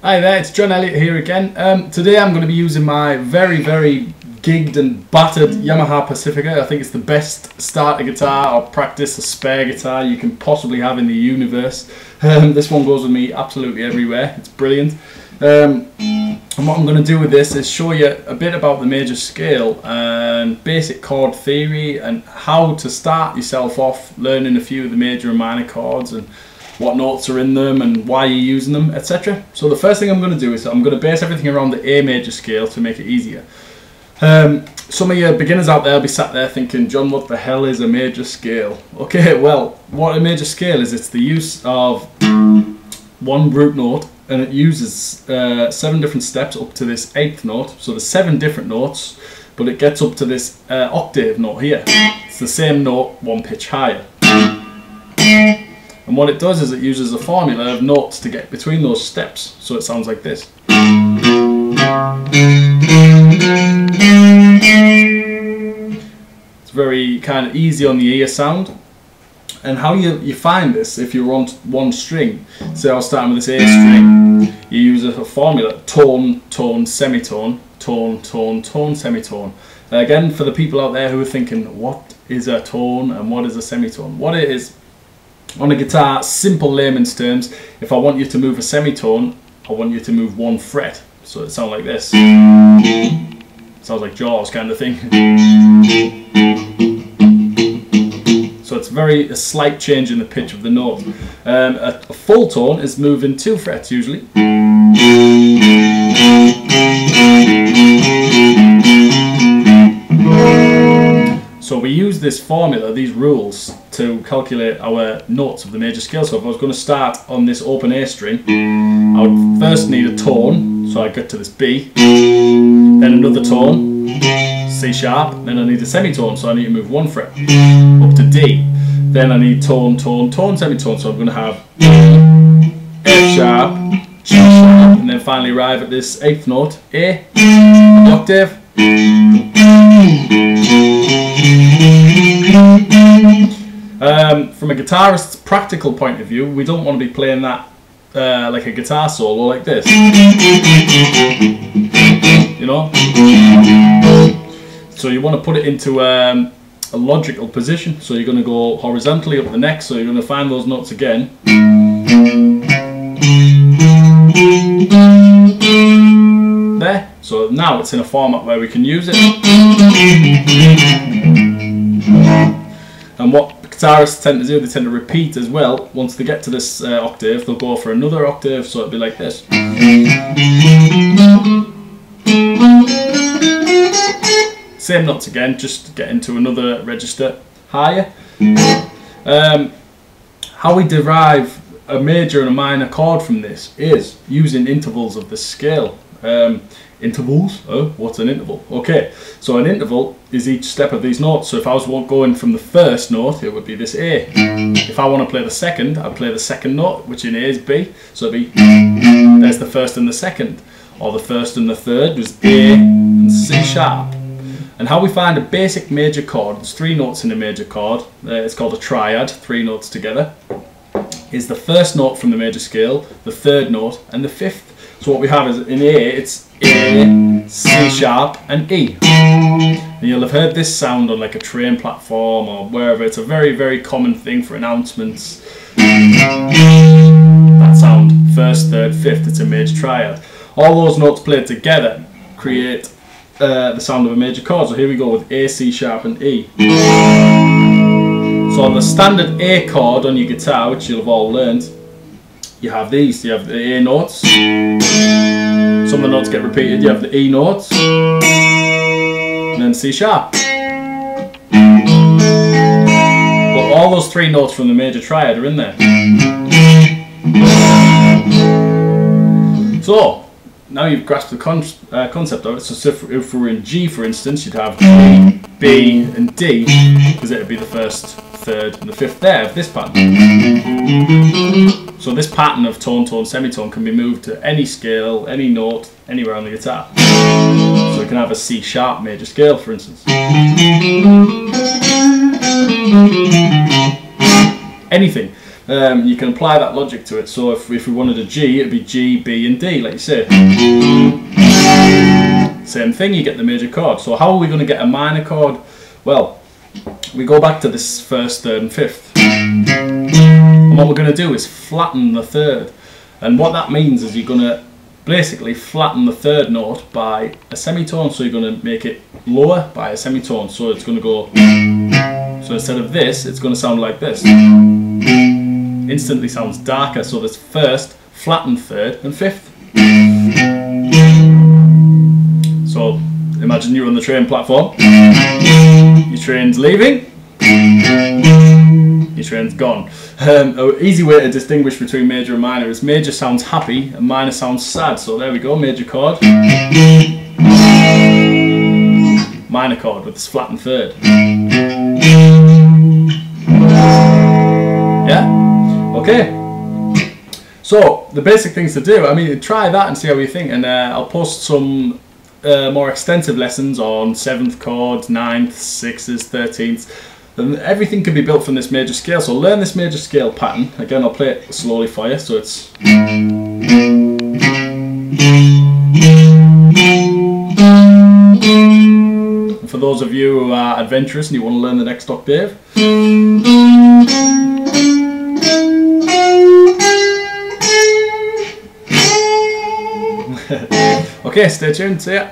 Hi there, it's John Elliott here again. Today I'm going to be using my very gigged and battered Yamaha Pacifica. I think it's the best starter guitar or practice or spare guitar you can possibly have in the universe. This one goes with me absolutely everywhere. It's brilliant. And what I'm going to do with this is show you a bit about the major scale and basic chord theory and how to start yourself off learning a few of the major and minor chords and what notes are in them and why you're using them, etc. So the first thing I'm going to do is I'm going to base everything around the A major scale to make it easier. Some of you beginners out there will be sat there thinking, John, what the hell is a major scale? Okay, well, what a major scale is, it's the use of one root note, and it uses 7 different steps up to this 8th note. So there's 7 different notes, but it gets up to this octave note here. It's the same note, 1 pitch higher. And what it does is it uses a formula of notes to get between those steps. So it sounds like this. It's very kind of easy on the ear sound. And how you find this, if you're on one string, say I was starting with this A string, you use a formula, tone, tone, semitone, tone, tone, tone, semitone. Again, for the people out there who are thinking, what is a tone and what is a semitone? What it is, on a guitar, simple layman's terms, if I want you to move a semitone, I want you to move 1 fret. So it sounds like this. Sounds like Jaws kind of thing. So it's a slight change in the pitch of the note. A full tone is moving 2 frets usually. So we use this formula, these rules, to calculate our notes of the major scale. So if I was going to start on this open A string, I would first need a tone, so I get to this B, then another tone, C sharp, then I need a semitone, so I need to move 1 fret, up to D. Then I need tone, tone, tone, semitone, so I'm going to have F sharp, G sharp, and then finally arrive at this 8th note, A, octave. From a guitarist's practical point of view, we don't want to be playing that like a guitar solo like this, you know. So you want to put it into a logical position. So you're going to go horizontally up the neck. So you're going to find those notes again. There. So now it's in a format where we can use it. And what guitarists tend to do, they tend to repeat as well. Once they get to this octave, they'll go for another octave, so it'll be like this. Same notes again, just get into another register higher. How we derive a major and a minor chord from this is using intervals of the scale. Intervals? Oh, what's an interval? Okay, so an interval is each step of these notes. So if I was going from the first note, it would be this A. If I want to play the second, I'd play the second note, which in A is B. So it'd be, there's the first and the second. Or the first and the third was A and C sharp. And how we find a basic major chord, there's 3 notes in a major chord, it's called a triad, 3 notes together, is the first note from the major scale, the 3rd note, and the 5th. So what we have is in A, it's A, C sharp, and E. And you'll have heard this sound on like a train platform or wherever. It's a very common thing for announcements. That sound, 1st, 3rd, 5th, it's a major triad. All those notes played together create the sound of a major chord. So here we go with A, C sharp, and E. So on the standard A chord on your guitar, which you'll have all learned, you have these. You have the A notes. Some of the notes get repeated. You have the E notes, and then C sharp. But all those 3 notes from the major triad are in there. So now you've grasped the concept of it. So if we're in G, for instance, you'd have G, B, and D, because it would be the 1st, 3rd, and the 5th there of this pattern. So this pattern of tone, tone, semitone can be moved to any scale, any note, anywhere on the guitar. So we can have a C sharp major scale, for instance. Anything. you can apply that logic to it. So if we wanted a G, it'd be G, B and D, like you say. Same thing, you get the major chord. So how are we going to get a minor chord? Well, we go back to this first, third and fifth. And what we're going to do is flatten the third. And what that means is you're going to basically flatten the third note by a semitone. So you're going to make it lower by a semitone. So it's going to go... So instead of this, it's going to sound like this. Instantly sounds darker. So there's first, flattened third and fifth. So imagine you're on the train platform. Your train's leaving. Your train's gone. An easy way to distinguish between major and minor is major sounds happy and minor sounds sad. So there we go, major chord. Minor chord with this flattened third. Yeah? Okay. So the basic things to do, I mean, try that and see how you think, and I'll post some more extensive lessons on 7th chords, 9th, 6s, 13ths, and everything can be built from this major scale. So learn this major scale pattern. Again, I'll play it slowly for you. So it's... And for those of you who are adventurous and you want to learn the next octave, okay, stay tuned, see ya.